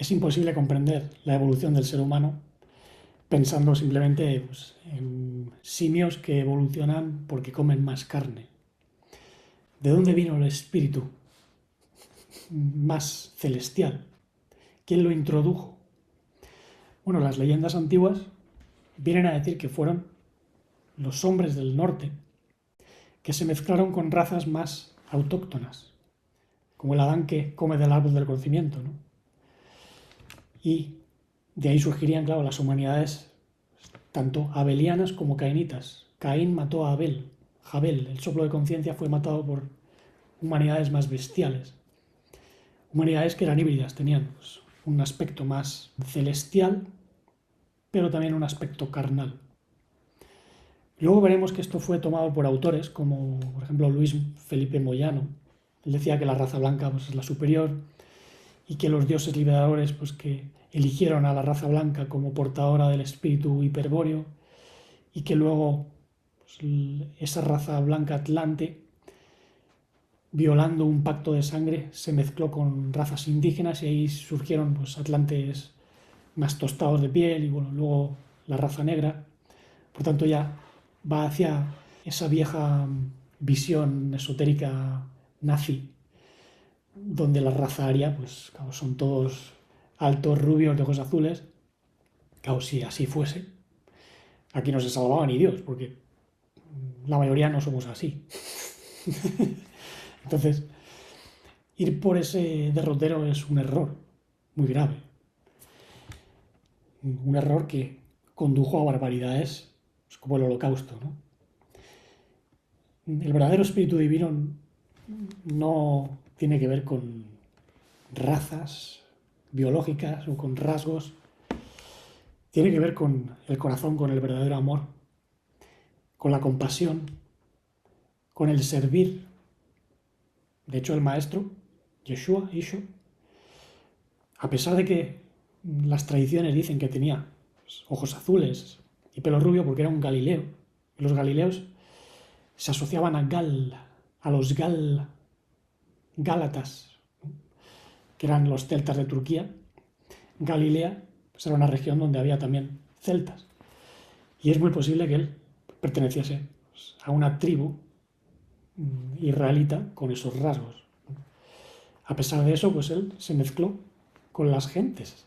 es imposible comprender la evolución del ser humano pensando simplemente pues, en simios que evolucionan porque comen más carne. ¿De dónde vino el espíritu más celestial? ¿Quién lo introdujo? Bueno, las leyendas antiguas vienen a decir que fueron los hombres del norte que se mezclaron con razas más autóctonas, como el Adán que come del árbol del conocimiento, ¿no? Y de ahí surgirían, claro, las humanidades tanto abelianas como cainitas. Caín mató a Abel, Jabel, el soplo de conciencia, fue matado por humanidades más bestiales. Humanidades que eran híbridas, tenían pues, un aspecto más celestial, pero también un aspecto carnal. Luego veremos que esto fue tomado por autores como, por ejemplo, Luis Felipe Moyano. Él decía que la raza blanca pues, es la superior y que los dioses liberadores pues, que eligieron a la raza blanca como portadora del espíritu hiperbóreo y que luego pues, esa raza blanca atlante, violando un pacto de sangre, se mezcló con razas indígenas y ahí surgieron pues, atlantes más tostados de piel y bueno, luego la raza negra. Por tanto ya va hacia esa vieja visión esotérica nazi, donde la raza aria pues, claro, son todos altos, rubios, de ojos azules. Claro, si así fuese, aquí no se salvaba ni Dios, porque la mayoría no somos así. Entonces, ir por ese derrotero es un error muy grave. Un error que condujo a barbaridades pues, como el Holocausto, ¿no? El verdadero espíritu divino no tiene que ver con razas biológicas o con rasgos. Tiene que ver con el corazón, con el verdadero amor, con la compasión, con el servir. De hecho, el maestro, Yeshua, a pesar de que las tradiciones dicen que tenía ojos azules y pelo rubio porque era un galileo, y los galileos se asociaban a los gálatas, que eran los celtas de Turquía. Galilea pues, era una región donde había también celtas. Y es muy posible que él perteneciese pues, a una tribu israelita con esos rasgos. A pesar de eso, pues él se mezcló con las gentes.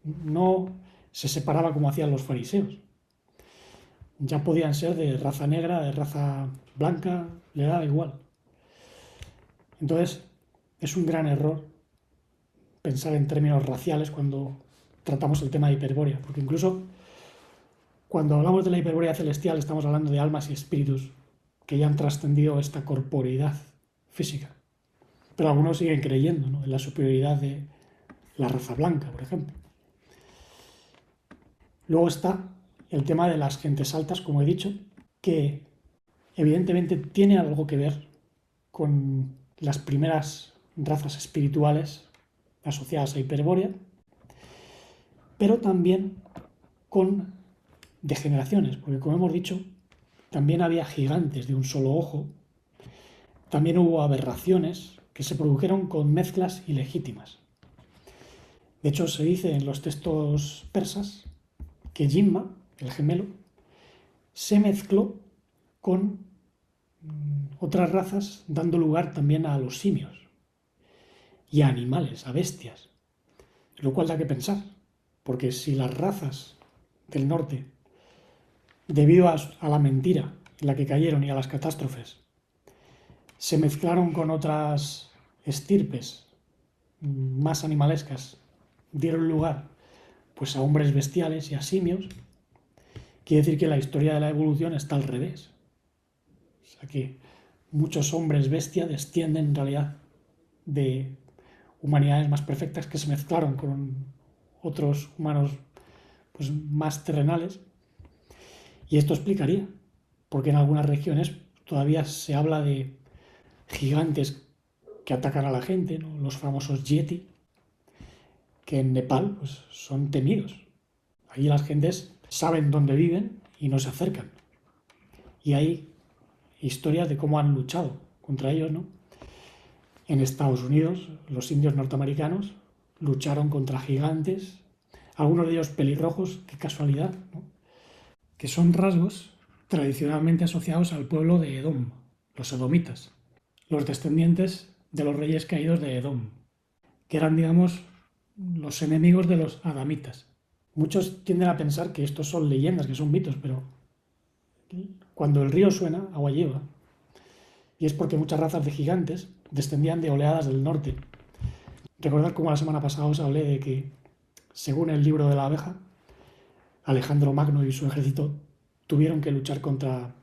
No se separaba como hacían los fariseos. Ya podían ser de raza negra, de raza blanca, le daba igual. Entonces, es un gran error pensar en términos raciales cuando tratamos el tema de hiperbórea, porque incluso cuando hablamos de la hiperbórea celestial estamos hablando de almas y espíritus que ya han trascendido esta corporeidad física. Pero algunos siguen creyendo, ¿no?, en la superioridad de la raza blanca, por ejemplo. Luego está el tema de las gentes altas, como he dicho, que evidentemente tiene algo que ver con las primeras razas espirituales asociadas a Hiperbórea, pero también con degeneraciones, porque como hemos dicho, también había gigantes de un solo ojo, también hubo aberraciones que se produjeron con mezclas ilegítimas. De hecho, se dice en los textos persas que Jimma, el gemelo, se mezcló con otras razas, dando lugar también a los simios y a animales, a bestias, lo cual da que pensar, porque si las razas del norte, debido a la mentira en la que cayeron y a las catástrofes, se mezclaron con otras estirpes más animalescas, dieron lugar pues a hombres bestiales y a simios, quiere decir que la historia de la evolución está al revés. O sea que muchos hombres bestia descienden en realidad de humanidades más perfectas que se mezclaron con otros humanos pues, más terrenales. Y esto explicaría por qué en algunas regiones todavía se habla de gigantes que atacan a la gente, ¿no?, los famosos yeti, que en Nepal pues, son temidos. Allí las gentes saben dónde viven y no se acercan. Y hay historias de cómo han luchado contra ellos, ¿no? En Estados Unidos, los indios norteamericanos lucharon contra gigantes, algunos de ellos pelirrojos, qué casualidad, ¿no? Que son rasgos tradicionalmente asociados al pueblo de Edom, los edomitas, los descendientes de los reyes caídos de Edom, que eran, digamos, los enemigos de los adamitas. Muchos tienden a pensar que estos son leyendas, que son mitos, pero cuando el río suena, agua lleva, y es porque muchas razas de gigantes descendían de oleadas del norte. Recordad cómo la semana pasada os hablé de que, según el libro de la abeja, Alejandro Magno y su ejército tuvieron que luchar contra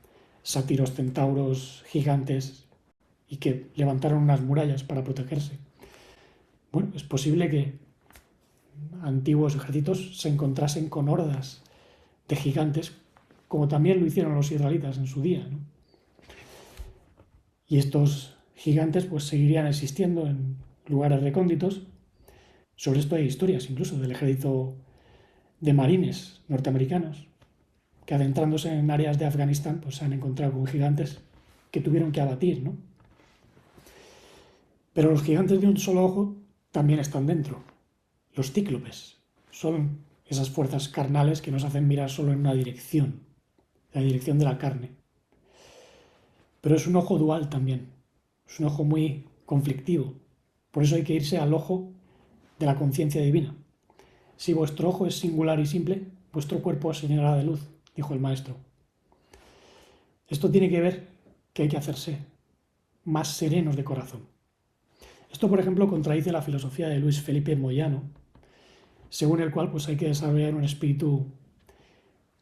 sátiros, centauros, gigantes, y que levantaron unas murallas para protegerse. Bueno, es posible que antiguos ejércitos se encontrasen con hordas de gigantes, como también lo hicieron los israelitas en su día, ¿no? Y estos gigantes pues seguirían existiendo en lugares recónditos. Sobre esto hay historias incluso del ejército de marines norteamericanos que, adentrándose en áreas de Afganistán, pues se han encontrado con gigantes que tuvieron que abatir, ¿no? Pero los gigantes de un solo ojo también están dentro. Los cíclopes son esas fuerzas carnales que nos hacen mirar solo en una dirección, la dirección de la carne. Pero es un ojo dual también, es un ojo muy conflictivo. Por eso hay que irse al ojo de la conciencia divina. Si vuestro ojo es singular y simple, vuestro cuerpo se llenará de luz, dijo el maestro. Esto tiene que ver que hay que hacerse más serenos de corazón. Esto, por ejemplo, contradice la filosofía de Luis Felipe Moyano, según el cual pues, hay que desarrollar un espíritu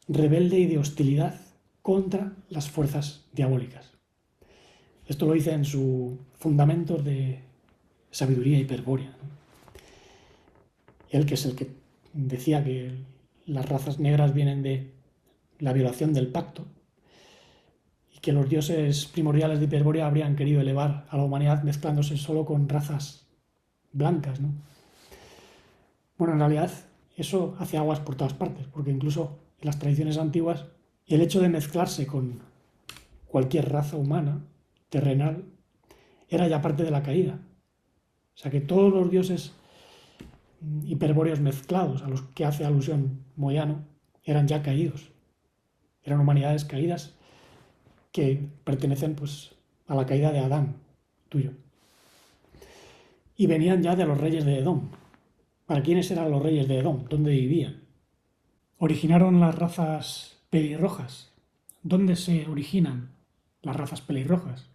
rebelde y de hostilidad contra las fuerzas diabólicas. Esto lo dice en su Fundamentos de Sabiduría Hiperbórea, ¿no? Él, que es el que decía que las razas negras vienen de la violación del pacto y que los dioses primordiales de Hiperbórea habrían querido elevar a la humanidad mezclándose solo con razas blancas, ¿no? Bueno, en realidad eso hace aguas por todas partes, porque incluso en las tradiciones antiguas el hecho de mezclarse con cualquier raza humana, terrenal, era ya parte de la caída. O sea que todos los dioses hiperbóreos mezclados a los que hace alusión Moyano eran ya caídos. Eran humanidades caídas que pertenecen pues a la caída de Adán, tuyo. Y venían ya de los reyes de Edom. ¿Para quiénes eran los reyes de Edom? ¿Dónde vivían? Originaron las razas pelirrojas. ¿Dónde se originan las razas pelirrojas?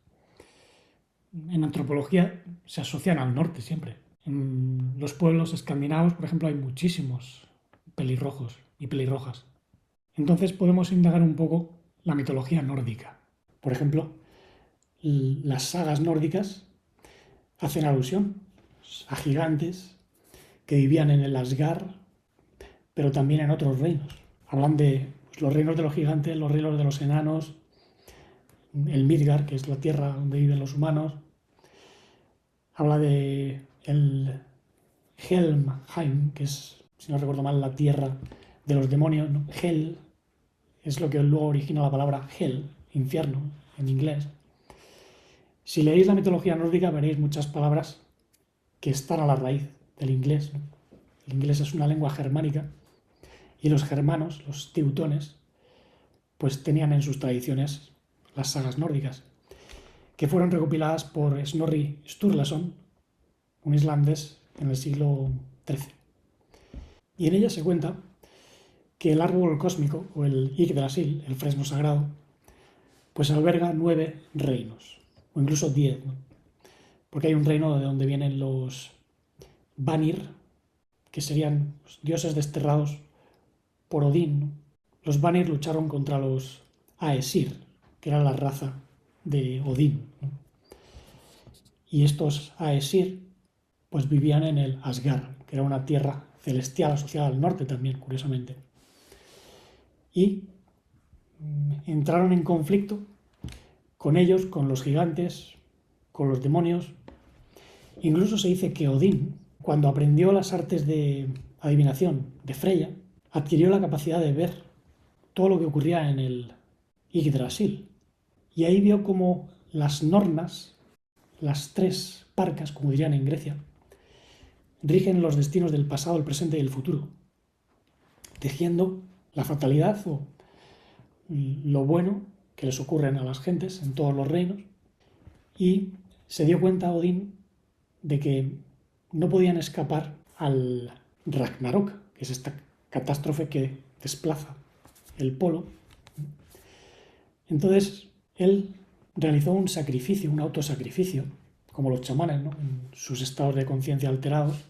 En antropología se asocian al norte siempre. En los pueblos escandinavos, por ejemplo, hay muchísimos pelirrojos y pelirrojas. Entonces podemos indagar un poco la mitología nórdica. Por ejemplo, las sagas nórdicas hacen alusión a gigantes que vivían en el Asgard, pero también en otros reinos. Hablan de pues, los reinos de los gigantes, los reinos de los enanos, el Midgard, que es la tierra donde viven los humanos. Habla de el Helheim, que es, si no recuerdo mal, la tierra de los demonios, ¿no? Hel es lo que luego origina la palabra Hell, infierno, en inglés. Si leéis la mitología nórdica veréis muchas palabras que están a la raíz del inglés, ¿no? El inglés es una lengua germánica y los germanos, los teutones, pues tenían en sus tradiciones las sagas nórdicas, que fueron recopiladas por Snorri Sturlason, un islandés en el siglo XIII. Y en ellas se cuenta que el árbol cósmico, o el Yggdrasil, el fresno sagrado, pues alberga 9 reinos, o incluso 10, ¿no? Porque hay un reino de donde vienen los Vanir, que serían los dioses desterrados por Odín, ¿no? Los Vanir lucharon contra los Aesir, que era la raza de Odín, ¿no? Y estos Aesir pues vivían en el Asgard, que era una tierra celestial asociada al norte también, curiosamente. Y entraron en conflicto con ellos, con los gigantes, con los demonios. Incluso se dice que Odín, cuando aprendió las artes de adivinación de Freya, adquirió la capacidad de ver todo lo que ocurría en el Yggdrasil. Y ahí vio como las Nornas, las 3 parcas, como dirían en Grecia, rigen los destinos del pasado, el presente y el futuro, tejiendo la fatalidad o lo bueno que les ocurren a las gentes en todos los reinos. Y se dio cuenta Odín de que no podían escapar al Ragnarok, que es esta catástrofe que desplaza el polo. Entonces él realizó un sacrificio, un autosacrificio, como los chamanes, ¿no? En sus estados de conciencia alterados,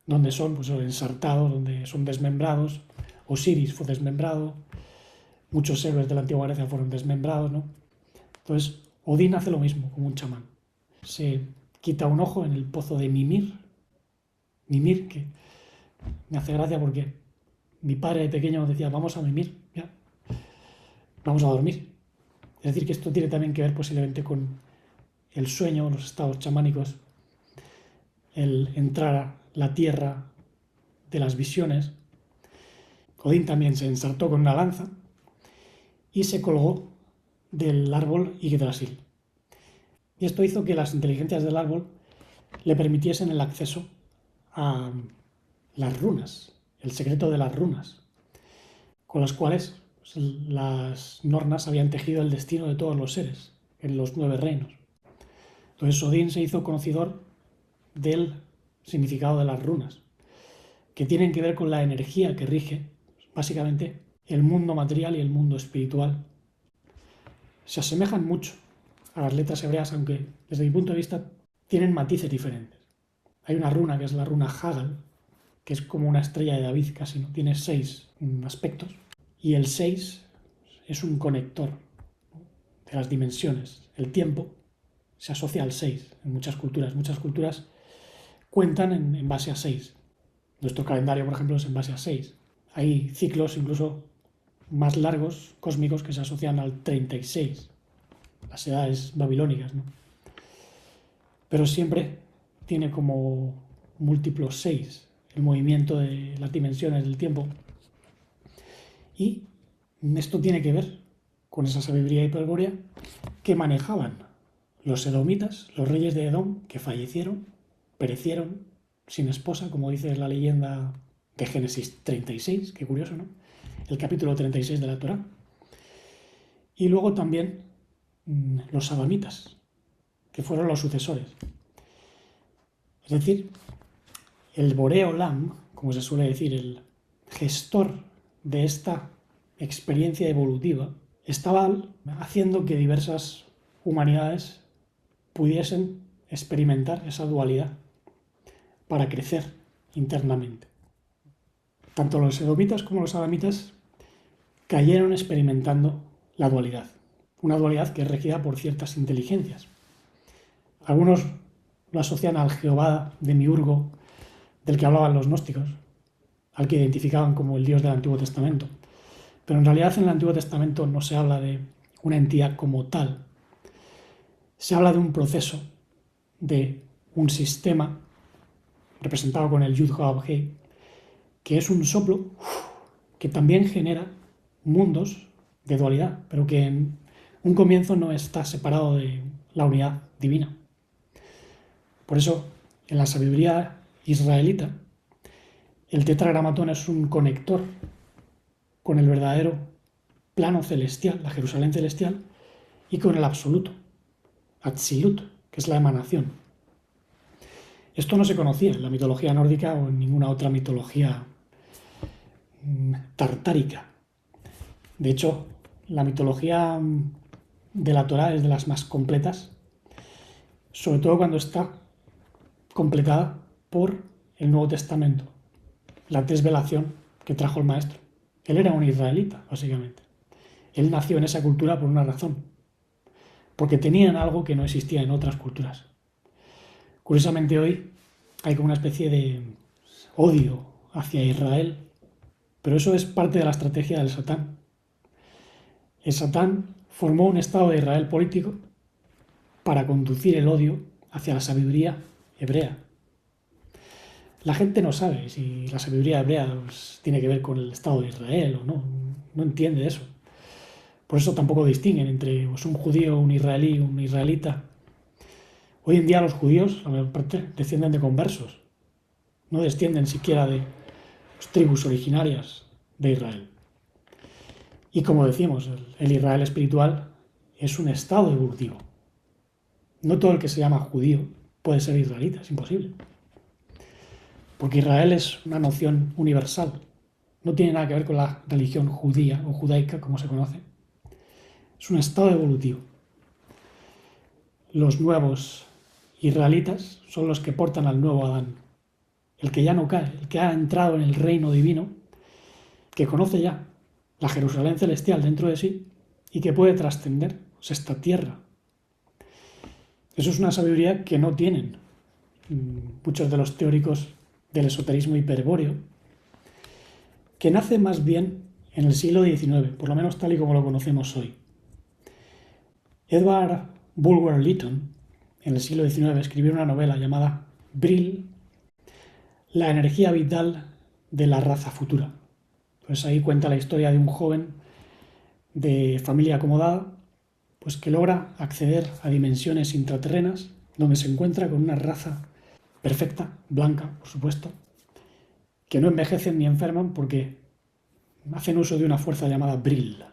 donde son pues, ensartados, donde son desmembrados. Osiris fue desmembrado, muchos héroes de la antigua Grecia fueron desmembrados, ¿no? Entonces Odín hace lo mismo como un chamán. Se quita un ojo en el pozo de Mimir. Mimir, que me hace gracia porque mi padre de pequeño decía, vamos a mimir, ya, vamos a dormir. Es decir, que esto tiene también que ver posiblemente con el sueño, los estados chamánicos, el entrar a la tierra de las visiones. Odín también se ensartó con una lanza y se colgó del árbol Yggdrasil. Y esto hizo que las inteligencias del árbol le permitiesen el acceso a las runas, el secreto de las runas, con las cuales las Nornas habían tejido el destino de todos los seres en los 9 reinos. Entonces Odín se hizo conocedor del significado de las runas, que tienen que ver con la energía que rige, básicamente, el mundo material y el mundo espiritual. Se asemejan mucho a las letras hebreas, aunque desde mi punto de vista tienen matices diferentes. Hay una runa que es la runa Hagal, que es como una estrella de David casi, ¿no? Tiene 6 aspectos, y el 6 es un conector, ¿no?, de las dimensiones. El tiempo se asocia al 6 en muchas culturas. Muchas culturas cuentan en base a 6. Nuestro calendario, por ejemplo, es en base a 6. Hay ciclos incluso más largos, cósmicos, que se asocian al 36, las edades babilónicas, ¿no? Pero siempre tiene como múltiplo 6 el movimiento de las dimensiones del tiempo. Y esto tiene que ver con esa sabiduría hiperbórea que manejaban los edomitas, los reyes de Edom, que fallecieron, perecieron sin esposa, como dice la leyenda de Génesis 36, qué curioso, ¿no? El capítulo 36 de la Torá. Y luego también los adamitas, que fueron los sucesores. Es decir, el Boré Olam, como se suele decir, el gestor de esta experiencia evolutiva, estaba haciendo que diversas humanidades pudiesen experimentar esa dualidad para crecer internamente. Tanto los edomitas como los adamitas cayeron experimentando la dualidad, una dualidad que es regida por ciertas inteligencias. Algunos lo asocian al Jehová de Miurgo, del que hablaban los gnósticos, al que identificaban como el Dios del Antiguo Testamento. Pero en realidad en el Antiguo Testamento no se habla de una entidad como tal. Se habla de un proceso, de un sistema representado con el Yud-Hah-Vav-He, que es un soplo que también genera mundos de dualidad, pero que en un comienzo no está separado de la unidad divina. Por eso, en la sabiduría israelita, el tetragramatón es un conector con el verdadero plano celestial, la Jerusalén celestial, y con el absoluto, Atzilut, que es la emanación. Esto no se conocía en la mitología nórdica o en ninguna otra mitología tartárica. De hecho, la mitología de la Torá es de las más completas, sobre todo cuando está completada por el Nuevo Testamento, la desvelación que trajo el Maestro. Él era un israelita, básicamente. Él nació en esa cultura por una razón, porque tenían algo que no existía en otras culturas. Curiosamente hoy hay como una especie de odio hacia Israel, pero eso es parte de la estrategia del Satán. El Satán formó un Estado de Israel político para conducir el odio hacia la sabiduría hebrea. La gente no sabe si la sabiduría hebrea pues, tiene que ver con el Estado de Israel o no. No entiende eso. Por eso tampoco distinguen entre pues, un judío, un israelita. Hoy en día los judíos, la mayor parte, descienden de conversos. no descienden siquiera de las tribus originarias de Israel. Y como decimos, el Israel espiritual es un estado evolutivo. No todo el que se llama judío puede ser israelita, es imposible. Porque Israel es una noción universal. No tiene nada que ver con la religión judía o judaica, como se conoce. Es un estado evolutivo. Los nuevos israelitas son los que portan al nuevo Adán. El que ya no cae, el que ha entrado en el reino divino, que conoce ya la Jerusalén celestial dentro de sí y que puede trascender esta tierra. Eso es una sabiduría que no tienen muchos de los teóricos del esoterismo hiperbóreo, que nace más bien en el siglo XIX, por lo menos tal y como lo conocemos hoy. Edward Bulwer Lytton, en el siglo XIX, escribió una novela llamada Brill, la energía vital de la raza futura. Pues ahí cuenta la historia de un joven de familia acomodada, pues que logra acceder a dimensiones intraterrenas, donde se encuentra con una raza perfecta, blanca, por supuesto, que no envejecen ni enferman porque hacen uso de una fuerza llamada Brill.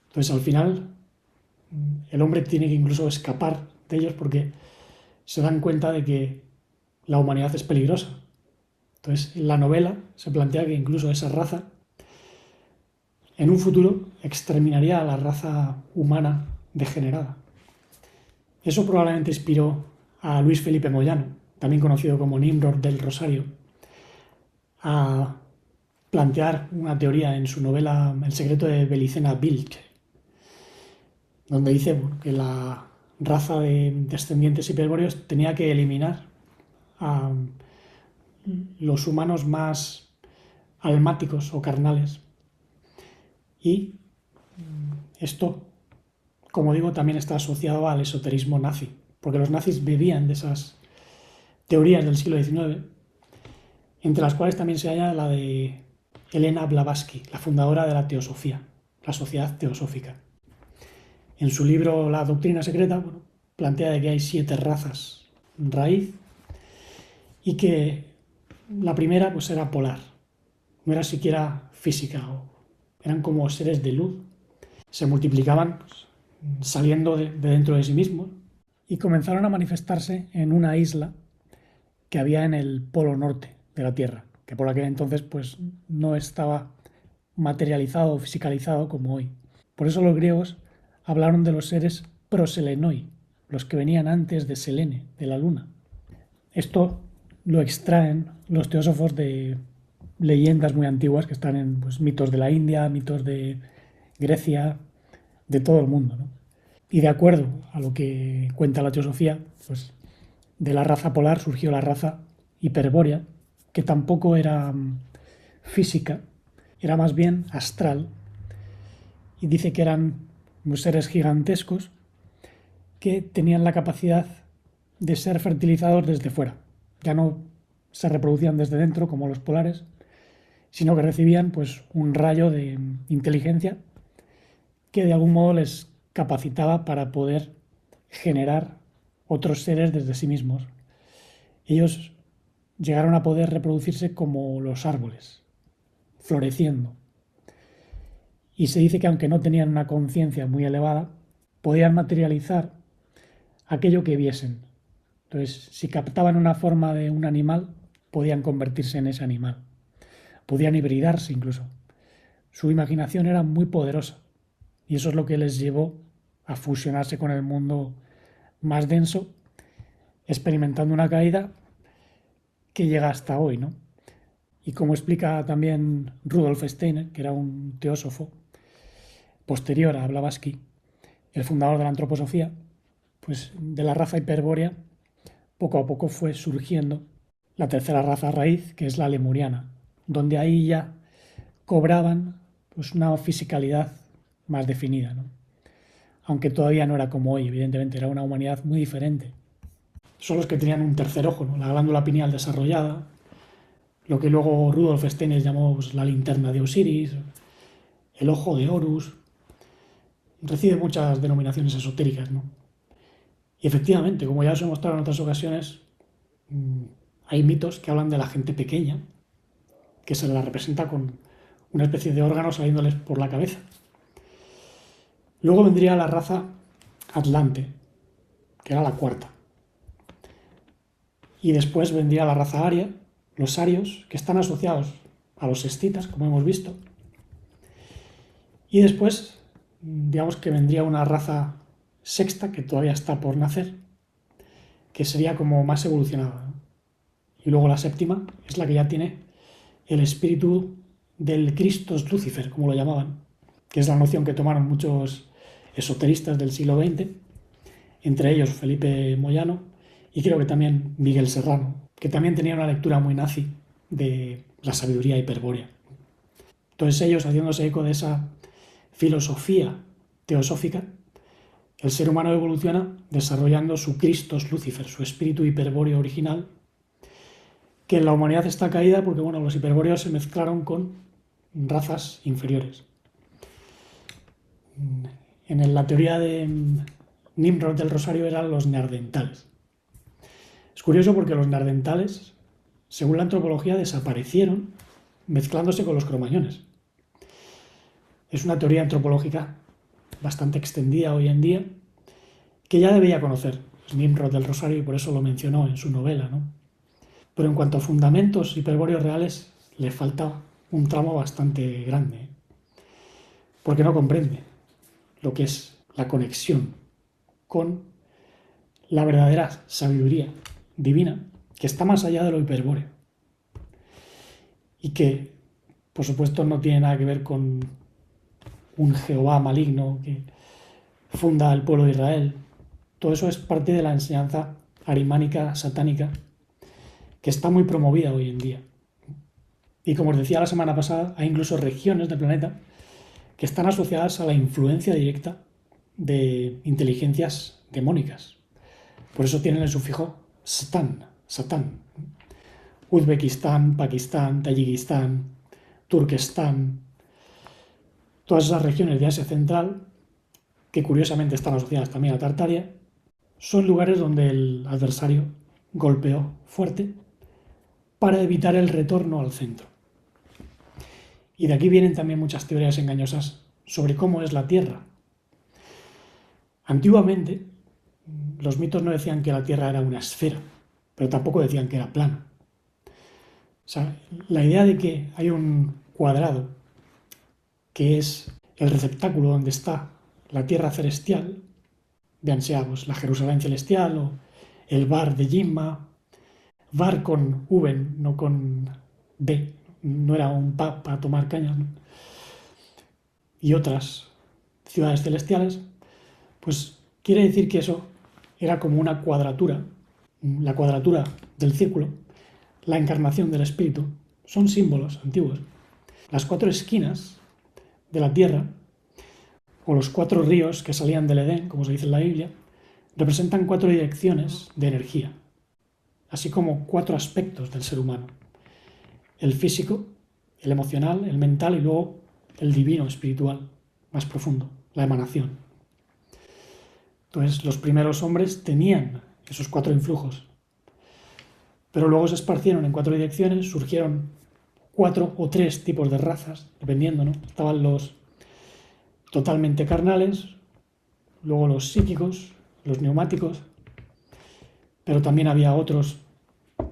Entonces, al final, el hombre tiene que incluso escapar de ellos porque se dan cuenta de que la humanidad es peligrosa. Entonces, en la novela se plantea que incluso esa raza, en un futuro, exterminaría a la raza humana degenerada. Eso probablemente inspiró a Luis Felipe Moyano, también conocido como Nimrod del Rosario, a plantear una teoría en su novela El secreto de Belicena Vilche, donde dice que la raza de descendientes hiperbóreos tenía que eliminar a los humanos más almáticos o carnales. Y esto, como digo, también está asociado al esoterismo nazi, porque los nazis bebían de esas teorías del siglo XIX, entre las cuales también se halla la de Helena Blavatsky, la fundadora de la teosofía, la sociedad teosófica. En su libro La doctrina secreta, plantea de que hay 7 razas raíz y que la primera pues era polar, no era siquiera física, eran como seres de luz, se multiplicaban pues, saliendo de dentro de sí mismos y comenzaron a manifestarse en una isla que había en el polo norte de la Tierra, que por aquel entonces pues no estaba materializado o fisicalizado como hoy. Por eso los griegos hablaron de los seres proselenoi, los que venían antes de Selene, de la luna. Esto lo extraen los teósofos de leyendas muy antiguas que están en pues, mitos de la India, mitos de Grecia, de todo el mundo, ¿no? Y de acuerdo a lo que cuenta la teosofía, pues de la raza polar surgió la raza hiperbórea, que tampoco era física, era más bien astral, y dice que eran unos seres gigantescos que tenían la capacidad de ser fertilizados desde fuera. Ya no se reproducían desde dentro como los polares, sino que recibían pues un rayo de inteligencia que de algún modo les capacitaba para poder generar otros seres desde sí mismos. Ellos llegaron a poder reproducirse como los árboles, floreciendo. Y se dice que aunque no tenían una conciencia muy elevada, podían materializar aquello que viesen. Entonces, si captaban una forma de un animal, podían convertirse en ese animal. Podían hibridarse incluso. Su imaginación era muy poderosa y eso es lo que les llevó a fusionarse con el mundo más denso, experimentando una caída que llega hasta hoy, ¿no? Y como explica también Rudolf Steiner, que era un teósofo posterior a Blavatsky, el fundador de la antroposofía, pues de la raza hiperbórea poco a poco fue surgiendo la tercera raza raíz, que es la lemuriana, donde ahí ya cobraban pues una fisicalidad más definida, ¿no? Aunque todavía no era como hoy, evidentemente, era una humanidad muy diferente. Son los que tenían un tercer ojo, ¿no? La glándula pineal desarrollada, lo que luego Rudolf Steiner llamó pues, la linterna de Osiris, el ojo de Horus. Recibe muchas denominaciones esotéricas, ¿no? Y efectivamente, como ya os he mostrado en otras ocasiones, hay mitos que hablan de la gente pequeña, que se la representa con una especie de órgano saliéndoles por la cabeza. Luego vendría la raza Atlante, que era la cuarta. Y después vendría la raza aria, los arios, que están asociados a los escitas, como hemos visto. Y después, digamos que vendría una raza sexta, que todavía está por nacer, que sería como más evolucionada, ¿no? Y luego la séptima es la que ya tiene el espíritu del Christos Lucifer, como lo llamaban, que es la noción que tomaron muchos esoteristas del siglo XX, entre ellos Felipe Moyano y creo que también Miguel Serrano, que también tenía una lectura muy nazi de la sabiduría hiperbórea. Entonces ellos, haciéndose eco de esa filosofía teosófica, el ser humano evoluciona desarrollando su Christos Lucifer, su espíritu hiperbóreo original, que en la humanidad está caída porque bueno, los hiperbóreos se mezclaron con razas inferiores. En la teoría de Nimrod del Rosario eran los neandertales. Es curioso porque los neandertales, según la antropología, desaparecieron mezclándose con los cromañones. Es una teoría antropológica bastante extendida hoy en día que ya debía conocer Nimrod del Rosario y por eso lo mencionó en su novela, ¿no? Pero en cuanto a fundamentos hiperbóreos reales, le falta un tramo bastante grande, porque no comprende lo que es la conexión con la verdadera sabiduría divina, que está más allá de lo hiperbóreo y que, por supuesto, no tiene nada que ver con un Jehová maligno que funda el pueblo de Israel. Todo eso es parte de la enseñanza arimánica satánica que está muy promovida hoy en día. Y como os decía la semana pasada, hay incluso regiones del planeta que están asociadas a la influencia directa de inteligencias demónicas. Por eso tienen el sufijo Satán, Satán. Uzbekistán, Pakistán, Tayikistán, Turquestán, todas esas regiones de Asia Central, que curiosamente están asociadas también a Tartaria, son lugares donde el adversario golpeó fuerte para evitar el retorno al centro. Y de aquí vienen también muchas teorías engañosas sobre cómo es la Tierra. Antiguamente, los mitos no decían que la Tierra era una esfera, pero tampoco decían que era plana. O sea, la idea de que hay un cuadrado que es el receptáculo donde está la Tierra celestial, vean sea pues, la Jerusalén celestial o el Bar de Yimma, Bar con V, no con B, no era un pub para tomar caña, ¿no? Y otras ciudades celestiales, pues quiere decir que eso era como una cuadratura, la cuadratura del círculo, la encarnación del espíritu, son símbolos antiguos. Las cuatro esquinas de la tierra, o los cuatro ríos que salían del Edén, como se dice en la Biblia, representan cuatro direcciones de energía, así como cuatro aspectos del ser humano: el físico, el emocional, el mental y luego el divino espiritual más profundo, la emanación. Entonces los primeros hombres tenían esos cuatro influjos, pero luego se esparcieron en cuatro direcciones, surgieron cuatro o tres tipos de razas, dependiendo, ¿no? Estaban los totalmente carnales, luego los psíquicos, los neumáticos, pero también había otros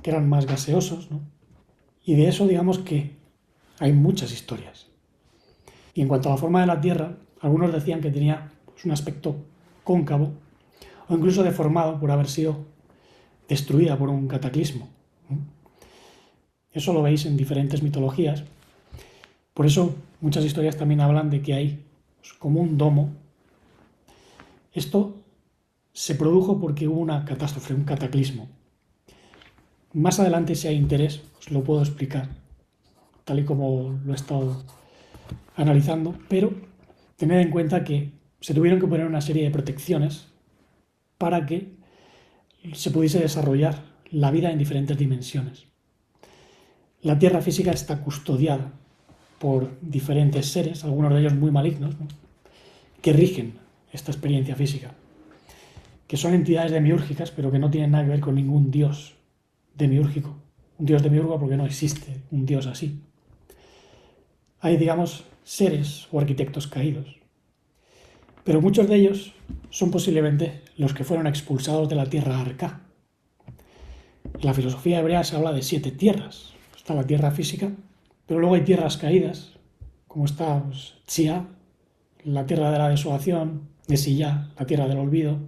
que eran más gaseosos, ¿no? Y de eso digamos que hay muchas historias. Y en cuanto a la forma de la Tierra, algunos decían que tenía pues, un aspecto cóncavo o incluso deformado por haber sido destruida por un cataclismo. Eso lo veis en diferentes mitologías. Por eso muchas historias también hablan de que hay pues, como un domo. Esto se produjo porque hubo una catástrofe, un cataclismo. Más adelante, si hay interés, os lo puedo explicar, tal y como lo he estado analizando, pero tened en cuenta que se tuvieron que poner una serie de protecciones para que se pudiese desarrollar la vida en diferentes dimensiones. La Tierra física está custodiada por diferentes seres, algunos de ellos muy malignos, ¿no?, que rigen esta experiencia física, que son entidades demiúrgicas, pero que no tienen nada que ver con ningún dios demiúrgico. Un dios demiurgo porque no existe un dios así. Hay, digamos, seres o arquitectos caídos. Pero muchos de ellos son posiblemente los que fueron expulsados de la tierra arcá. En la filosofía hebrea se habla de 7 tierras. Está la tierra física, pero luego hay tierras caídas, como está pues, Tsia, la tierra de la desolación, Nesiyah, la tierra del olvido,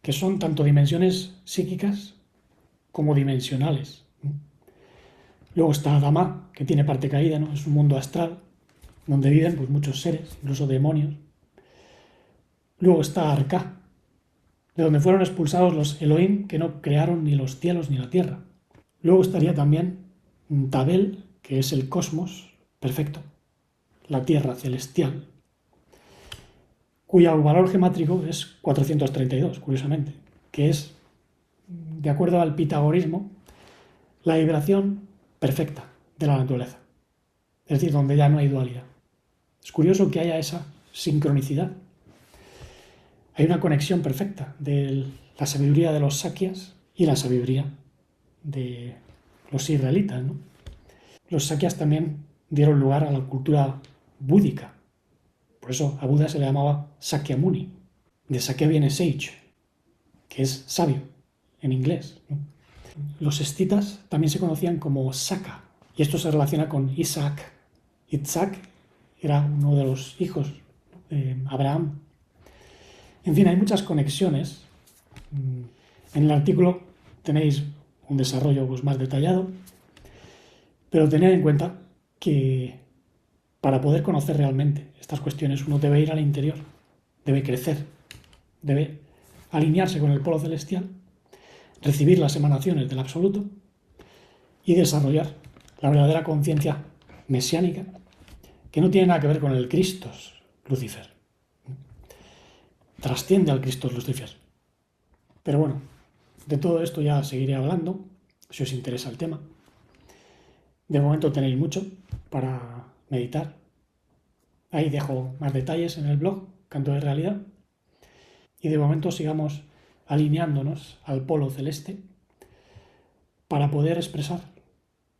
que son tanto dimensiones psíquicas como dimensionales. Luego está Adamá, que tiene parte caída, ¿no? Es un mundo astral, donde viven pues, muchos seres, incluso demonios. Luego está Arcá, de donde fueron expulsados los Elohim, que no crearon ni los cielos ni la tierra. Luego estaría también Tabel, que es el cosmos perfecto, la tierra celestial, cuyo valor gemátrico es 432, curiosamente, que es, de acuerdo al pitagorismo, la vibración perfecta de la naturaleza. Es decir, donde ya no hay dualidad. Es curioso que haya esa sincronicidad. Hay una conexión perfecta de la sabiduría de los sakyas y la sabiduría de los israelitas, ¿no? Los sakyas también dieron lugar a la cultura búdica. Por eso a Buda se le llamaba Sakyamuni. De Sakya viene sage, que es sabio en inglés, ¿no? Los escitas también se conocían como Saka, y esto se relaciona con Isaac. Isaac era uno de los hijos de Abraham. En fin, hay muchas conexiones. En el artículo tenéis un desarrollo pues, más detallado, pero tened en cuenta que para poder conocer realmente estas cuestiones uno debe ir al interior, debe crecer, debe alinearse con el polo celestial, recibir las emanaciones del absoluto y desarrollar la verdadera conciencia mesiánica que no tiene nada que ver con el Christos Lucifer. Trasciende al Christos Lucifer. Pero bueno, de todo esto ya seguiré hablando, si os interesa el tema. De momento tenéis mucho para meditar. Ahí dejo más detalles en el blog, Canto de Realidad. Y de momento sigamos alineándonos al polo celeste para poder expresar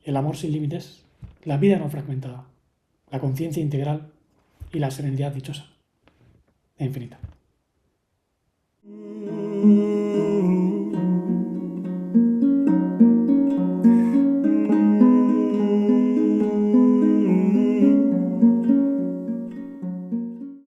el amor sin límites, la vida no fragmentada, la conciencia integral y la serenidad dichosa e infinita.